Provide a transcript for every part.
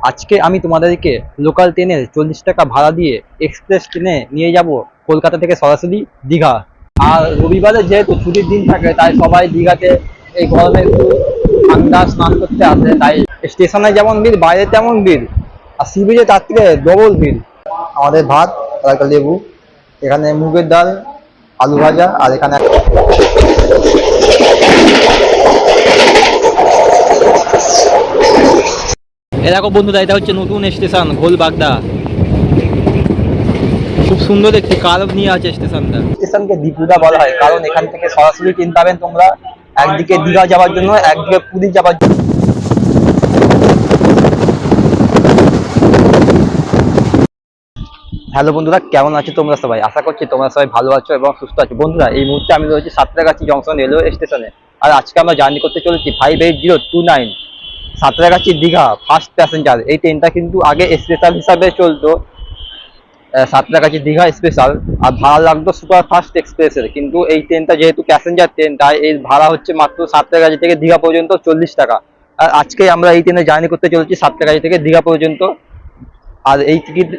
আজকে আমি তোমাদেরকে লোকাল ট্রেনের 40 টাকা ভাড়া দিয়ে এক্সপ্রেস ট্রেনে নিয়ে যাব কলকাতা থেকে সরাসরি দীঘা। আর রবিবারে যেহেতু ছুটির দিন থাকে তাই সবাই দীঘাতে এই গরমে একটু ঠান্ডা স্নান করতে আসে, তাই স্টেশনে যেমন ভিড় বাইরে তেমন ভিড়, আর সি বিচে তার থেকে ডবল ভিড়। আমাদের ভাত আর একটা লেবু, এখানে মুগের ডাল, আলু ভাজা, আর এখানে দেখো বন্ধুরা, এটা হচ্ছে নতুন স্টেশন গোলবাগদা। খুব সুন্দর একটি কার্ভ নিয়ে আছে স্টেশনটা। স্টেশনকে দীপুদা বলা হয় কারণ এখান থেকে সরাসরি ট্রেন পাবেন তোমরা, একদিকে দীঘা যাওয়ার জন্য, একদিকে পুরী যাওয়ার জন্য। হ্যালো বন্ধুরা, কেমন আছো তোমরা সবাই? আশা করছি তোমরা সবাই ভালো আছো এবং সুস্থ আছো। বন্ধুরা, এই মুহূর্তে আমি রয়েছি সাঁতরাগাছি জংশন রেলওয়ে স্টেশনে, আর আজকে আমরা জার্নি করতে চলেছি 58029 সাঁতরাগাছি দীঘা ফার্স্ট প্যাসেঞ্জার। এই ট্রেনটা কিন্তু আগে স্পেশাল হিসাবে চলতো, সাঁতরাগাছি দীঘা স্পেশাল, আর ভাড়া লাগতো সুপার ফাস্ট এক্সপ্রেসের। কিন্তু এই ট্রেনটা যেহেতু প্যাসেঞ্জার ট্রেন, তাই এর ভাড়া হচ্ছে মাত্র সাঁতরাগাছি থেকে দীঘা পর্যন্ত 40 টাকা। আর আজকে আমরা এই ট্রেনে জার্নি করতে চলেছি সাঁতরাগাছি থেকে দীঘা পর্যন্ত। আর এই টিকিট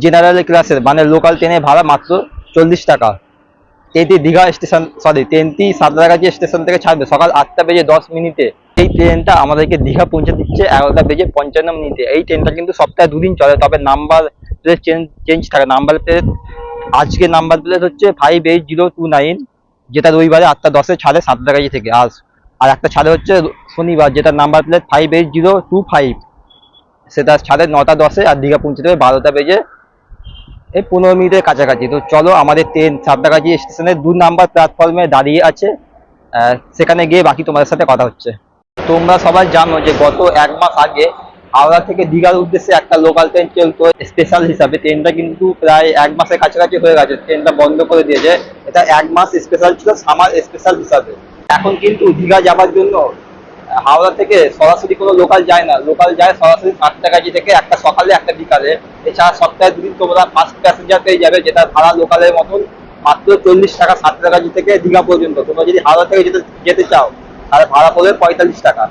জেনারেল ক্লাসের, মানে লোকাল ট্রেনের ভাড়া মাত্র 40 টাকা। ট্রেনটি দীঘা স্টেশন ট্রেনটি সাঁতরাগাছি স্টেশন থেকে ছাড়বে সকাল 8টা বেজে 10 মিনিটে। এই ট্রেনটা আমাদেরকে দীঘা পৌঁছে দিচ্ছে 11টা বেজে 55 মিনিটে। এই ট্রেনটা কিন্তু সপ্তাহে 2 দিন চলে, তবে নাম্বার প্লেট চেঞ্জ থাকে। নাম্বার প্লেট আজকে নাম্বার প্লেট হচ্ছে 58029, যেটা রবিবারে 8টা 10-এ ছাড়ে সাঁতরাগাছি থেকে। আর একটা ছাড়ে হচ্ছে শনিবার, যেটা নাম্বার প্লেট 58025, সেটা ছাড়ে 9টা 10-এ, আর দীঘা পৌঁছে দেবে 12টা বেজে 15 মিনিটের কাছাকাছি। তো চলো, আমাদের ট্রেন সাঁতরাগাছি স্টেশনের 2 নাম্বার প্ল্যাটফর্মে দাঁড়িয়ে আছে, সেখানে গিয়ে বাকি তোমাদের সাথে কথা হচ্ছে। তোমরা সবাই জানো যে গত 1 মাস আগে হাওড়া থেকে দীঘার উদ্দেশ্যে একটা লোকাল ট্রেন চলতো স্পেশাল হিসাবে। ট্রেনটা কিন্তু প্রায় 1 মাসের কাছাকাছি হয়ে গেছে, ট্রেনটা বন্ধ করে দিয়েছে। এটা 1 মাস স্পেশাল ছিল, সামার স্পেশাল হিসাবে। এখন কিন্তু দীঘা যাওয়ার জন্য হাওড়া থেকে সরাসরি কোনো লোকাল যায় না, লোকাল যায় সরাসরি সাঁতরাগাছি থেকে, একটা সকালে একটা বিকালে। এছাড়া সপ্তাহে 2 দিন তোমরা ফার্স্ট প্যাসেঞ্জার পেয়ে যাবে, যেটা ভাড়া লোকালের মতন মাত্র 40 টাকা সাঁতরাগাছি থেকে দীঘা পর্যন্ত। তোমরা যদি হাওড়া থেকে যেতে চাও তাহলে ভাড়া পড়বে 45 টাকা।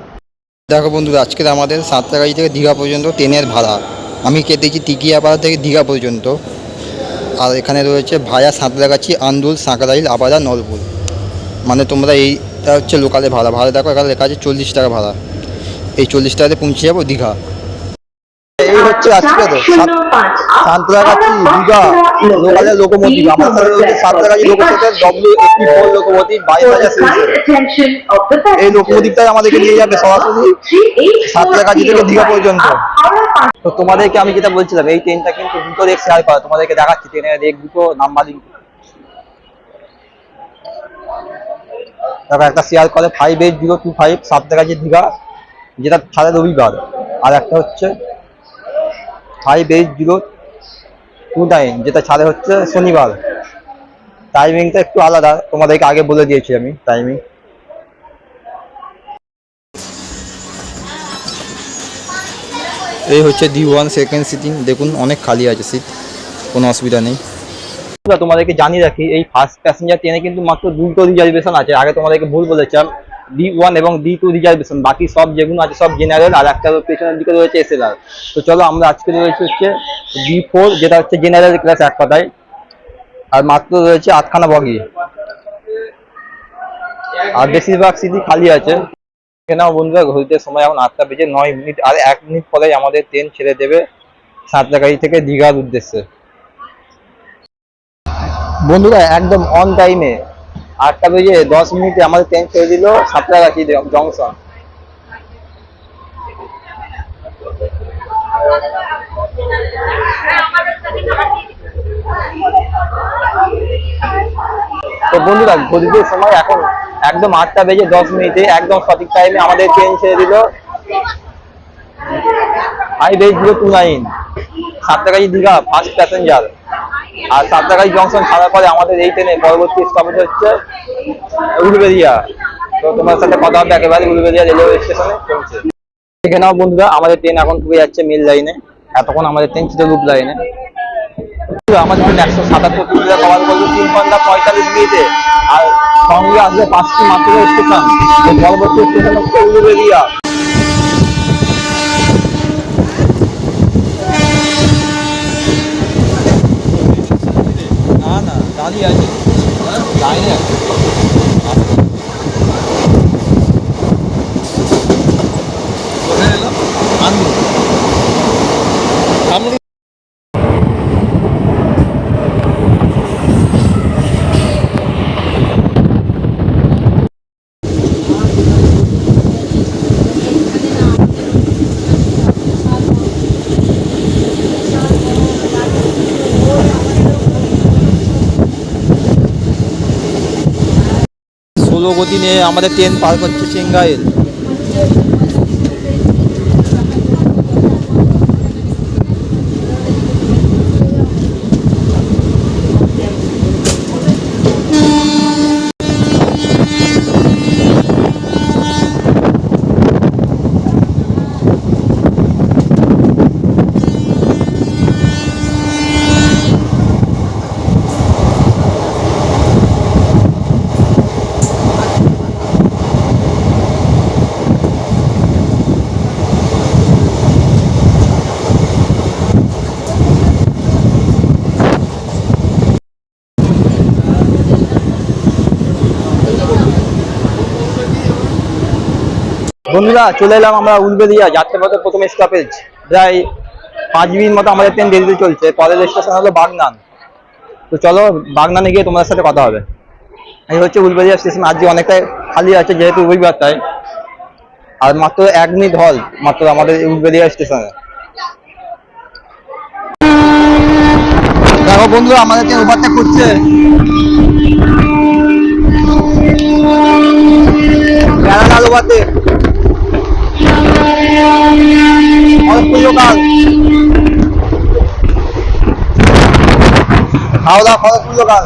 দেখো বন্ধুরা, আজকের আমাদের সাঁতরাগাছি থেকে দীঘা পর্যন্ত ট্রেনের ভাড়া আমি কেটেছি টিকিয়াপাড়া থেকে দীঘা পর্যন্ত। আর এখানে রয়েছে ভায়া সাঁতরাগাছি, আন্দুল, সাঁকরাইল, আবাদা, নলপুর। মানে তোমরা এইটা হচ্ছে লোকালে ভাড়া। দেখো এখানে লেখা আছে 40 টাকা ভাড়া। এই 40 টাকাতে পৌঁছে যাবো দীঘা। এই হচ্ছে আজকে সাঁতরাগাছি দীঘা লোকালের লোকোমোটিভ। আমার সাথে রয়েছে সাঁতরাগাছি লোকোমোটিভ W84 লোকোমোটিভ 22,000 সিরিজের। এই লোকোমোটিভটাই আমাদেরকে নিয়ে যাবে সরাসরি সাঁতরাগাছি থেকে দীঘা পর্যন্ত। তো তোমাদেরকে আমি যেটা বলছিলাম, এই ট্রেনটা কিন্তু দুটো রেক শেয়ার করা, তোমাদেরকে দেখাচ্ছি। ট্রেনের রেক দুটো নাম্বারিং, একটা শেয়ার করে 58025 সাঁতরাগাছি দীঘা, যেটা ছাড়ে রবিবার। আর একটা হচ্ছে 58029, যেটা ছাড়ে হচ্ছে শনিবার। টাইমিংটা একটু আলাদা, তোমাদেরকে আগে বলে দিয়েছি আমি টাইমিং। এই হচ্ছে D1 সেকেন্ড সিটিং, দেখুন অনেক খালি আছে সিট, কোনো অসুবিধা নেই। তোমাদেরকে জানিয়ে রাখি, এই ফার্স্ট প্যাসেঞ্জার ট্রেনে কিন্তু মাত্র 2টো রিজার্ভেশন আছে। আগে তোমাদেরকে ভুল বলেছিলাম, D1 এবং D2 রিজার্ভেশন, বাকি সব যেগুলো আছে সব জেনারেল, আর একটা পেছনের দিকে রয়েছে SLR। তো চলো, আমরা আজকে রয়েছে হচ্ছে D4, যেটা হচ্ছে জেনারেল ক্লাস এক কথায়, আর মাত্র রয়েছে 8খানা বগি, আর বেশিরভাগ সিটই খালি আছে। এখানেও বন্ধুরা ঘুরতে সময় এখন 8টা বেজে 9 মিনিট, আর 1 মিনিট পরেই আমাদের ট্রেন ছেড়ে দেবে সাঁতরাগাছি থেকে দীঘার উদ্দেশ্যে। বন্ধুরা একদম অন টাইমে 8টা বেজে 10 মিনিটে আমাদের ট্রেন ছেড়ে দিল সাঁতরাগাছি জংশন। তো বন্ধুরা ঘড়িতে সময় এখন একদম 8টা বেজে 10 মিনিটে, একদম সঠিক টাইমে আমাদের ট্রেন ছেড়ে দিল 58029 সাঁতরাগাছি দীঘা ফার্স্ট প্যাসেঞ্জার। আর সাঁতরাগাছি জংশন ছাড়ার পরে আমাদের এই ট্রেনে পরবর্তী স্টপেজ হচ্ছে উলুবেড়িয়া। তো তোমার সাথে কথা হবে একেবারে উলুবেড়িয়া রেলওয়ে স্টেশনে পৌঁছে। এখানেও বন্ধুরা আমাদের ট্রেন এখন ঢুকে যাচ্ছে মেল লাইনে, এতক্ষণ আমাদের ট্রেন ছিল লুপ লাইনে। আমাদের 177 কিলোমিটার কভার করলো 3 ঘন্টা 45 মিনিটে, আর সঙ্গে আসবে 5টি মাত্র স্টেশন। পরবর্তী স্টেশন হচ্ছে উলুবেড়িয়া। স্লো গতি নিয়ে আমাদের ট্রেন পার করছে চেঙ্গাইল। বন্ধুরা চলে এলাম আমরা উলবেড়িয়া যাত্রাপথের প্রথম স্টপেজ। প্রায় 5 মিনিট মতো আমাদের ট্রেন দেরিতে চলছে। পরের স্টেশন হলো বাগনান। তো চলো বাগনানে গিয়ে তোমাদের সাথে কথা হবে। এই হচ্ছে উলবেড়িয়া স্টেশন। আজকে অনেকটাই খালি আছে যেহেতু রবিবার তাই। আর মাত্র 1 মিনিট হল মাত্র আমাদের উলবেড়িয়া স্টেশনে। দেখো বন্ধুরা আমাদের ট্রেন ওভারটেক করছে। Parallel overtake local Howrah Kharagpur local.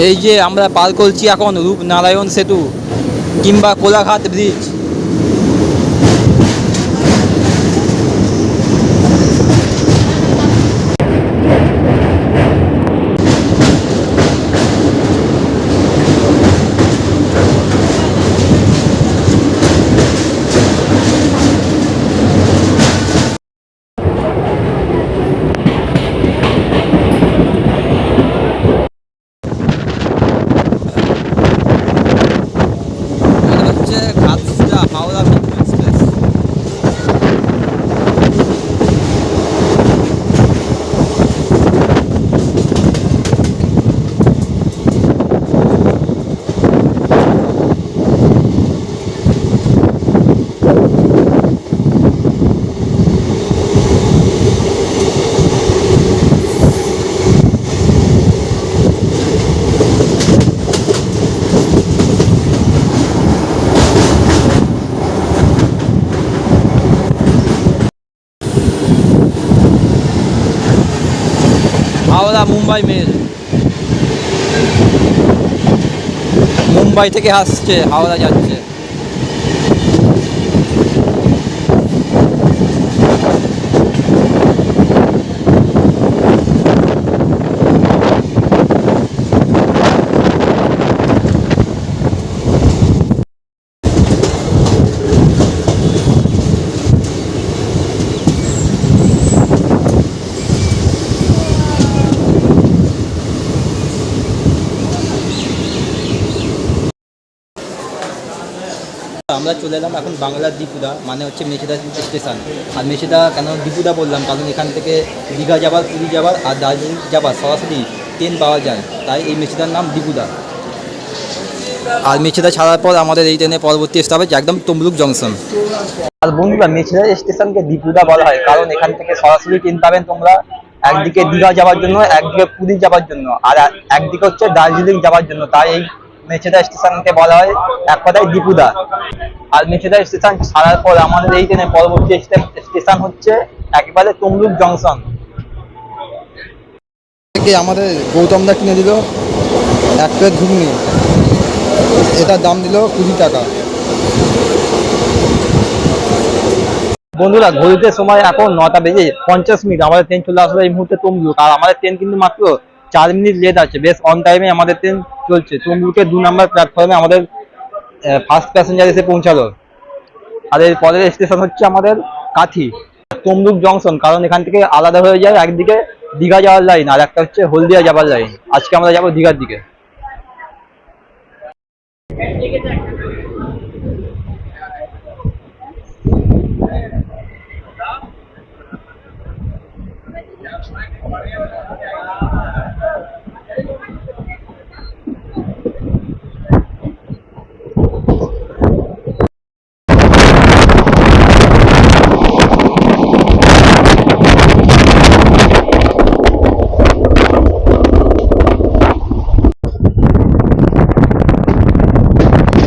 এই যে আমরা পার করছি এখন রূপনারায়ণ সেতু কিংবা Kolaghat bridge. Howrah express. Howrah Mumbai mail, Mumbai থেকে আসছে হাওড়া যাচ্ছে। আমরা চলে এলাম এখন বাংলার দীপুদা, মানে হচ্ছে মেচেদা স্টেশন। আর মেচেদা কেন দীপুদা বললাম, কারণ এখান থেকে দীঘা যাবার, পুরী যাবার আর দার্জিলিং যাবার সরাসরি ট্রেন পাওয়া যায়, তাই এই মেচেদার নাম দীপুদা। আর মেচেদা ছাড়ার পর আমাদের এই ট্রেনের পরবর্তী স্টপেজ একদম তমলুক জংশন। আর বন্ধুরা মেচেদা স্টেশনকে দীপুদা বলা হয় কারণ এখান থেকে সরাসরি ট্রেন পাবেন তোমরা একদিকে দীঘা যাওয়ার জন্য, একদিকে পুরী যাওয়ার জন্য, আর একদিকে হচ্ছে দার্জিলিং যাওয়ার জন্য। তাই এই মেচেদা স্টেশনকে বলা হয় এক কথায় দীপুদা। আর মেচেদা স্টেশন ছাড়ার পর আমাদের এই ট্রেনের পরবর্তী স্টেশন হচ্ছে একেবারে তমলুক জংশন। আমাদের গৌতম দা কিনে দিল এক প্লেট ঘুগনি, এটার দাম দিল 20 টাকা। বন্ধুরা, ঘড়িতে সময় এখন 9:50। আমাদের ট্রেন চলে আসবে এই মুহূর্তে তমলুক। আর আমাদের ট্রেন কিন্তু মাত্র 4 মিনিট লেট আছে, বেশ অন টাইমে আমাদের ট্রেন চলছে। তমলুকের 2 নম্বর প্ল্যাটফর্মে আমাদের ফার্স্ট প্যাসেঞ্জার এসে পৌঁছালো। আর এর পরের স্টেশন হচ্ছে আমাদের কাথি, তমলুক জংশন। কারণ এখান থেকে আলাদা হয়ে যায়, একদিকে দীঘা যাওয়ার লাইন আর একটা হচ্ছে হলদিয়া যাওয়ার লাইন। আজকে আমরা যাবো দীঘার দিকে।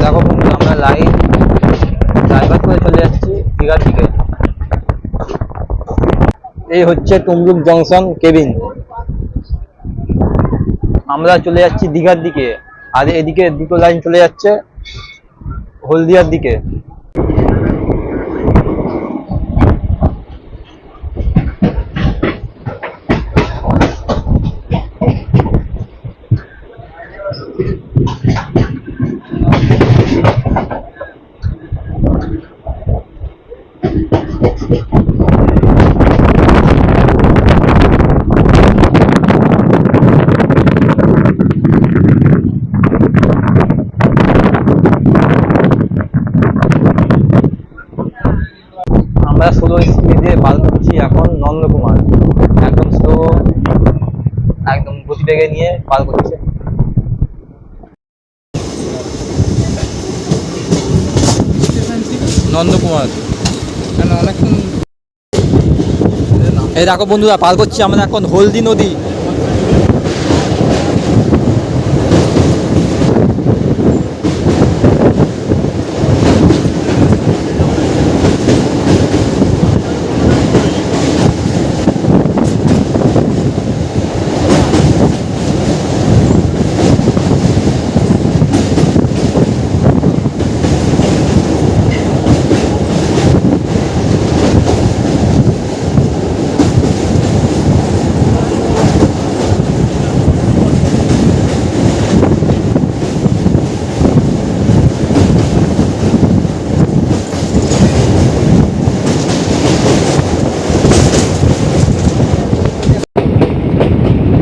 দেখো বন্ধু, আমরা লাইন ড্রাইভার করে চলে যাচ্ছি দীঘার দিকে। এই হচ্ছে তমলুক জংশন কেবিন। আমরা চলে যাচ্ছি দীঘার দিকে, আর এদিকে দুটো লাইন চলে যাচ্ছে হলদিয়ার দিকে। আমরা 16 স্পিডে পার করছি এখন নন্দকুমার। একদম স্লো, একদম গতিবেগে নিয়ে পার করছে। নন্দকুমার অনেকক্ষণ। এই দেখো বন্ধুরা, পার করছি আমরা এখন হলদি নদী।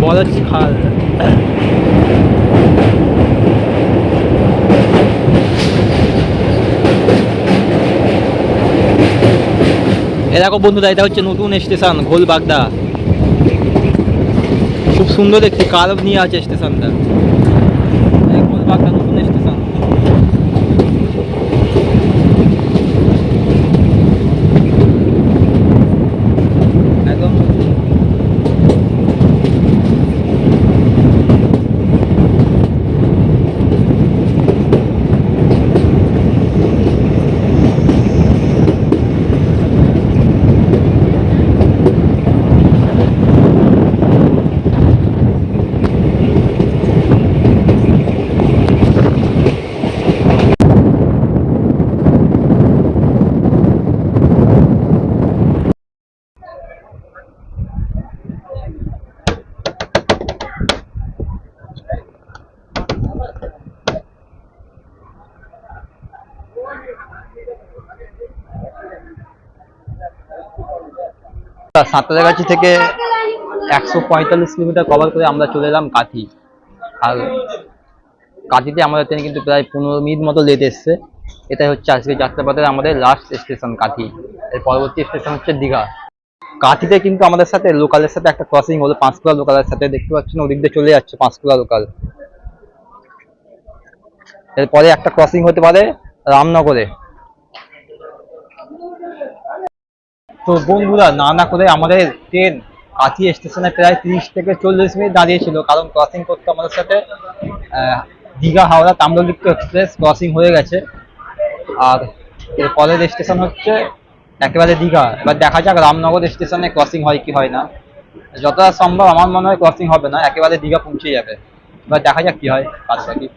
বড় খাল। এ দেখো বন্ধুরা, এটা হচ্ছে নতুন স্টেশন গোলবাগদা। খুব সুন্দর একটি কার্ভ নিয়ে আছে স্টেশনটা। গোলবাগদা নতুন স্টেশন। একদম সাঁতরাগাছি থেকে 145 কিলোমিটার কভার করে আমরা চলে এলাম কাথি। আর কাঁথিতে আমাদের ট্রেন কিন্তু প্রায় 15 মিনিট মতো লেট এসছে। এটাই হচ্ছে আজকে যাত্রাপথের আমাদের লাস্ট স্টেশন কাঁথি। এর পরবর্তী স্টেশন হচ্ছে দীঘা। কাঁথিতে কিন্তু আমাদের সাথে লোকালের সাথে একটা ক্রসিং হলো, পাঁশকুড়া লোকালের সাথে। দেখতে পাচ্ছেন ওদিক দিয়ে চলে যাচ্ছে পাঁশকুড়া লোকাল। এরপরে একটা ক্রসিং হতে পারে রামনগরে। তো বন্ধুরা, না করে আমাদের ট্রেন কাঁথি স্টেশনে প্রায় 30 থেকে 40 মিনিট দাঁড়িয়েছিল, কারণ ক্রসিং করতে আমাদের সাথে দীঘা হাওড়া তাম্রলিপ্ত এক্সপ্রেস ক্রসিং হয়ে গেছে। আর এর পরের স্টেশন হচ্ছে একেবারে দীঘা। এবার দেখা যাক রামনগর স্টেশনে ক্রসিং হয় কি হয় না। যতটা সম্ভব আমার মনে হয় ক্রসিং হবে না, একেবারে দীঘা পৌঁছে যাবে। এবার দেখা যাক কি হয় কাজ বাকি।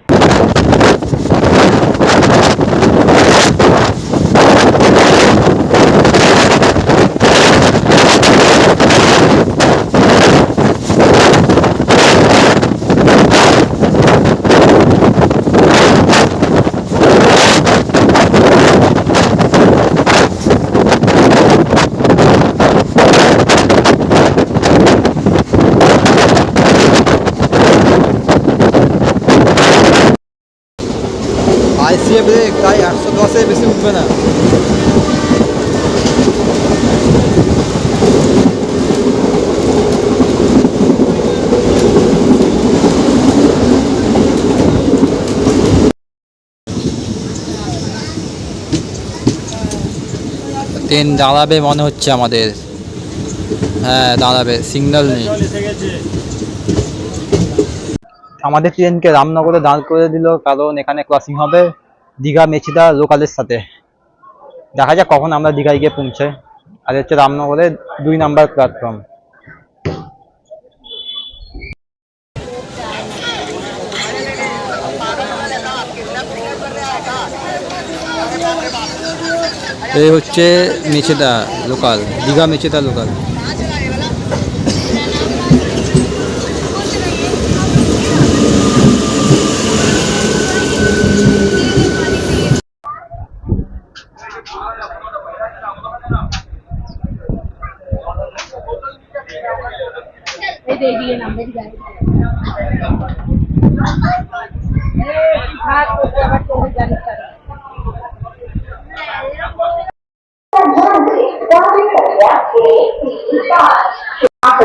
আইসিএ ব্রেক তাই 110-এর বেশি উঠবে না। ট্রেন দাঁড়াবে মনে হচ্ছে আমাদের। হ্যাঁ দাঁড়াবে, সিগন্যাল নেই। আমাদের ট্রেনকে রামনগরে দাঁড় করে দিল, কারণ এখানে ক্রসিং হবে দীঘা মেচিদা লোকালের সাথে। দেখা যাক কখন আমরা দীঘায় গিয়ে পৌঁছাই। আর হচ্ছে রামনগরের 2 নাম্বার প্ল্যাটফর্ম। এই হচ্ছে মেচেদা লোকাল, দীঘা মেচেদা লোকাল।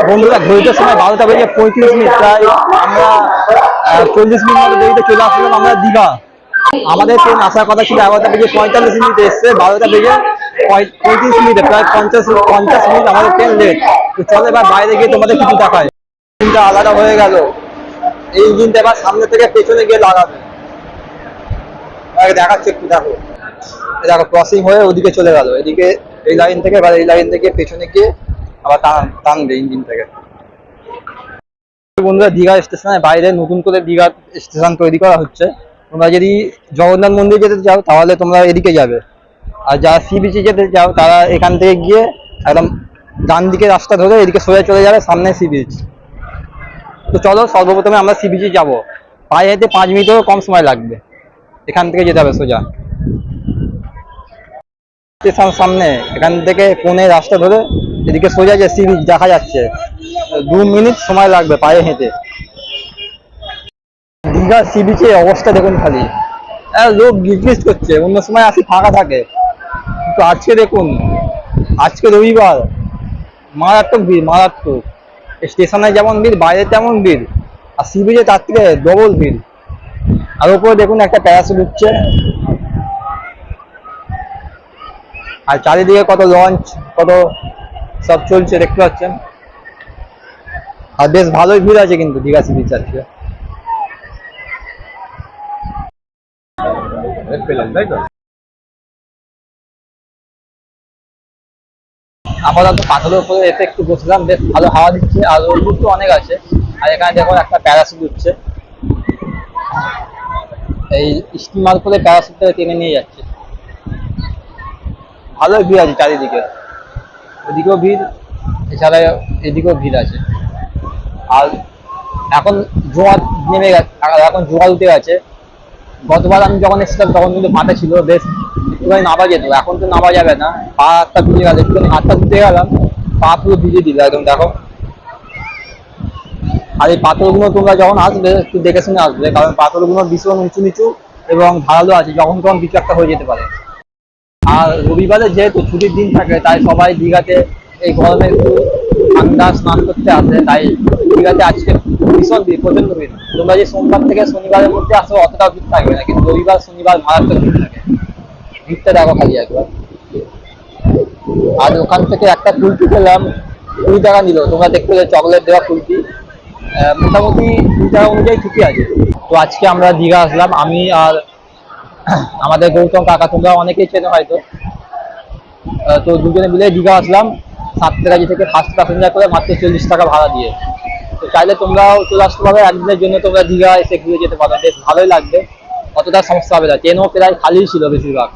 বন্ধুরা ঘড়িটার সময় 12:35, প্রায় আমরা 40 মিনিট মতো দেরিতে চলে আসলাম আমরা দীঘা। আমাদের ট্রেন আসার কথা ছিল 11:45, এসছে 12:35, প্রায় 50 মিনিট আমাদের ট্রেন লেট। তো চলো এবার বাইরে গিয়ে তোমাদের কিছু দেখায়। ইঞ্জিনটা আলাদা হয়ে গেল, এই ইঞ্জিনটা এবার সামনে থেকে পেছনে গিয়ে লাগাবে। দেখাচ্ছে একটু, দেখো দেখো ক্রসিং হয়ে ওদিকে চলে গেল, এদিকে এই লাইন থেকে, এবার এই লাইন থেকে পেছনে গিয়ে আবার টানবে ইঞ্জিন থেকে। বন্ধুরা দীঘা স্টেশনের বাইরে নতুন করে দীঘা স্টেশন তৈরি করা হচ্ছে। তোমরা যদি জগন্নাথ মন্দির যেতে চাও তাহলে তোমরা এদিকে যাবে, আর যারা সি বিচে যেতে চাও তারা এখান থেকে গিয়ে একদম ডান দিকে রাস্তা ধরে এদিকে সোজা চলে যাবে, সামনে সি বিচ। তো চলো সর্বপ্রথমে আমরা সি বিচে যাবো। পায়ে হেঁটে 5 মিনিটেরও কম সময় লাগবে, এখান থেকে যেতে হবে সোজা স্টেশন সামনে। এখান থেকে কোণে রাস্তা ধরে এদিকে সোজা যে সি বিচ দেখা যাচ্ছে, 2 মিনিট সময় লাগবে পায়ে হেঁটে। দীঘা সি বিচের অবস্থা দেখুন খালি, লোক গিজগিজ করছে। অন্য সময় আসি ফাঁকা থাকে, কিন্তু আজকে দেখুন, আজকে রবিবার, মারাত্মক ভিড়, মারাত্মক। স্টেশনে যেমন ভিড়, বাইরে তেমন ভিড়, আর সি বিচে তার থেকে ডবল ভিড়। আর উপরে দেখুন একটা প্যারাসুট উঠছে, আর চারিদিকে কত লঞ্চ, কত সব চলছে দেখতে পাচ্ছেন। আর বেশ ভালোই ভিড় আছে কিন্তু দীঘা সি বিচ আজকে। আপাতত পাথরের উপরে এসে একটু বসলাম, বেশ ভালো হাওয়া দিচ্ছে, আর রোদ তো অনেক আছে। আর এখানে দেখো একটা প্যারাসুট উঠছে, এই স্টিমার করে প্যারাসুটটা টেনে নিয়ে যাচ্ছে। ভালোই ভিড় আছে চারিদিকে, ওদিকেও ভিড়, এছাড়া এদিকেও ভিড় আছে। আর এখন জোয়ার নেমে গেছে, এখন জোয়ার উঠে গেছে। গতবার আমি যখন এসেছিলাম তখন কিন্তু ফাঁকা ছিল, বেশ একটুখানি নামা যেত, এখন তো নামা যাবে না। পা হাতটা ভিজে গেল, একটুখানি হাতটা ধুতে গেলাম, পা পুরো ভিজে দিল একদম, দেখো। আর এই পাথরগুলো তোমরা যখন আসবে একটু দেখে শুনে আসবে, কারণ পাথরগুলো ভীষণ উঁচু নিচু এবং ধারালো আছে, যখন তখন কিছু একটা হয়ে যেতে পারে। আর রবিবারে যেহেতু ছুটির দিন থাকে, তাই সবাই দীঘাতে এই গরমে একটু ঠান্ডা স্নান করতে আসে, তাই দীঘাতে আজকে ভীষণ ভিড়, প্রচন্ড ভিড়। তোমরা যে সোমবার থেকে শনিবারের মধ্যে আসো অতটা ভিড় থাকবে না, কিন্তু রবিবার শনিবার মারাত্মক ভিড় থাকে। ভিড়টা দেখো খালি একবার। আর ওখান থেকে একটা কুলফি খেলাম, 20 টাকা নিল। তোমরা দেখতে পেলে চকলেট দেওয়া কুলফি মোটামুটি 2 টাকা অনুযায়ী ঠিকই আছে। তো আজকে আমরা দীঘা আসলাম, আমি আর আমাদের গৌতম কাকা, তোমরা অনেকেই চেনো হয়তো। তো দুজনে মিলে দীঘা আসলাম সাতটাগাছি থেকে, ফার্স্ট প্যাসেঞ্জার করে মাত্র 40 টাকা ভাড়া দিয়ে। তো চাইলে তোমরাও চলে আসতে পারো, একদিনের জন্য তোমরা দীঘা এসে ঘুরে যেতে পারো, বেশ ভালোই লাগবে, অতটা সমস্যা হবে না। ট্রেনও প্রায় খালি ছিল বেশিরভাগ।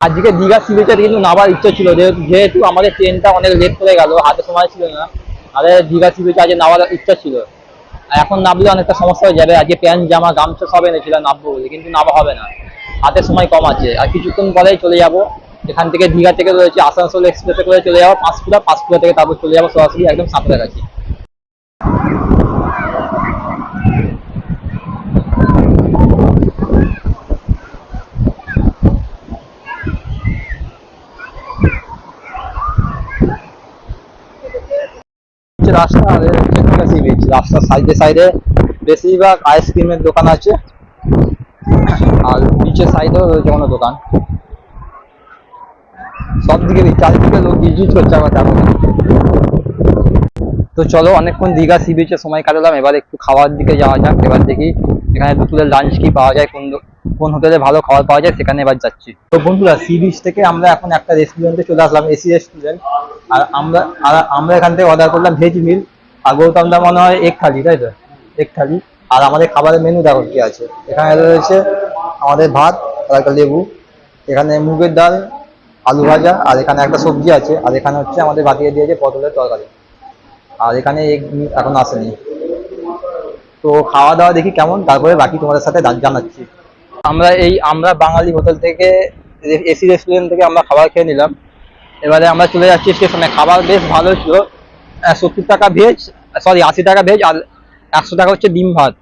আজকে দীঘা সি বিচে কিন্তু নামার ইচ্ছে ছিল, যেহেতু আমাদের ট্রেনটা অনেক লেট করে গেল, হাতে সময় ছিল না। আমাদের দীঘা সি বিচে আজকে নামার ইচ্ছা ছিল। আর এখন নামলে অনেকটা সমস্যা হয়ে যাবে। আজকে প্যান্ট জামা গামছা সব এনেছিলাম নামবো বলে, কিন্তু নামা হবে না, হাতে সময় কম আছে। আর কিছুক্ষণ পরেই চলে যাব, এখান থেকে দীঘা থেকে রয়েছে আসানসোল এক্সপ্রেসে করে চলে যাবো পাঁশকুড়া, পাঁশকুড়া থেকে তারপর চলে যাবো সরাসরি একদম সাঁতরাগাছি। রাস্তা আর দীঘা সি বিচ, রাস্তার সাইডে সাইডে বেশিরভাগ আইসক্রিমের দোকান আছে, আর বিচের সাইডেও রয়েছে কোনো দোকান। সব দিকে চারিদিকে লোক ভিজিট করছে আমার তেমন। তো চলো, অনেকক্ষণ দীঘা সি বিচে সময় কাটালাম, এবার একটু খাওয়ার দিকে যাওয়া যাক। এবার দেখি এখানে দুপুরের লাঞ্চ কি পাওয়া যায়, কোন হোটেলে ভালো খাবার পাওয়া যায়, সেখানে এবার যাচ্ছি। তো বন্ধুরা, সি বিচ থেকে আমরা এখন একটা রেস্টুরেন্টে চলে আসলাম, এসি রেস্টুরেন্ট। আর আমরা এখান থেকে অর্ডার করলাম ভেজ মিল, আর গৌতমদা মনে হয় এগ থালি, তাই তো? এগ থালি। আর আমাদের খাবারের মেনু দেখো কি আছে। এখানে রয়েছে আমাদের ভাত আর একটা লেবু, এখানে মুগের ডাল, আলু ভাজা, আর এখানে একটা সবজি আছে, আর এখানে হচ্ছে আমাদের বাটিয়ে দিয়েছে পটলের তরকারি। আর এখানে এগ এখন আসেনি। তো খাওয়া দাওয়া দেখি কেমন, তারপরে বাকি তোমাদের সাথে জানাচ্ছি। আমরা বাঙালি হোটেল থেকে, এসি রেস্টুরেন্ট থেকে আমরা খাবার খেয়ে নিলাম। এবারে আমরা চলে যাচ্ছি স্টেশনে। খাবার বেশ ভালো ছিল, 70 টাকা ভেজ, 80 টাকা ভেজ, আর 100 টাকা হচ্ছে ডিম ভাত।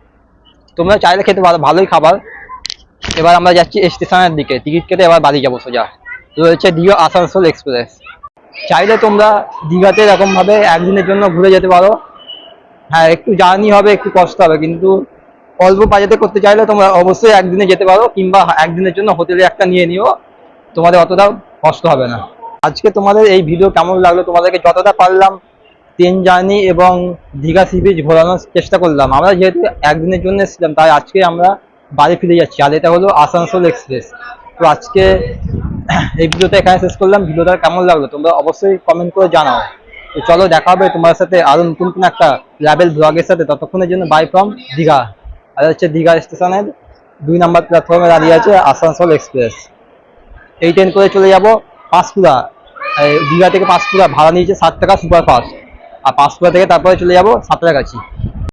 তোমরা চাইলে খেতে পারো, ভালোই খাবার। এবার আমরা যাচ্ছি স্টেশনের দিকে, টিকিট কেটে এবার বাড়ি যাবো সোজা। রয়েছে দীঘা আসানসোল এক্সপ্রেস। চাইলে তোমরা দীঘাতে এরকম ভাবে একদিনের জন্য ঘুরে যেতে পারো। হ্যাঁ, একটু জার্নি হবে, একটু কষ্ট হবে, কিন্তু অল্প বাজেটে করতে চাইলে তোমরা অবশ্যই একদিনে যেতে পারো, কিংবা একদিনের জন্য হোটেলে একটা নিয়ে নিও, তোমাদের অতটাও কষ্ট হবে না। আজকে তোমাদের এই ভিডিও কেমন লাগলো, তোমাদেরকে যতটা পারলাম ট্রেন জার্নি এবং দীঘা সি বিচ ঘোরানোর চেষ্টা করলাম। আমরা যেহেতু একদিনের জন্য এসেছিলাম, তাই আজকে আমরা বাড়ি ফিরে যাচ্ছি, আর এটা হলো আসানসোল এক্সপ্রেস। তো আজকে এই ভিডিওটা এখানে শেষ করলাম। ভিডিওটা কেমন লাগলো তোমরা অবশ্যই কমেন্ট করে জানাও। তো চলো, দেখা হবে তোমার সাথে আরো নতুন কোনো একটা ট্রাভেল ব্লগের সাথে। ততক্ষণের জন্য বাই ফ্রম দীঘা। আর হচ্ছে দীঘা স্টেশনের 2 নম্বর প্ল্যাটফর্মে দাঁড়িয়ে আছে আসানসোল এক্সপ্রেস। এই ট্রেন করে চলে যাব পাঁশকুড়া। দীঘা থেকে পাঁশকুড়া ভাড়া নিয়েছে 60 টাকা সুপার ফাস্ট, আর পাঁশকুড়া থেকে তারপরে চলে যাব সাঁতরাগাছি।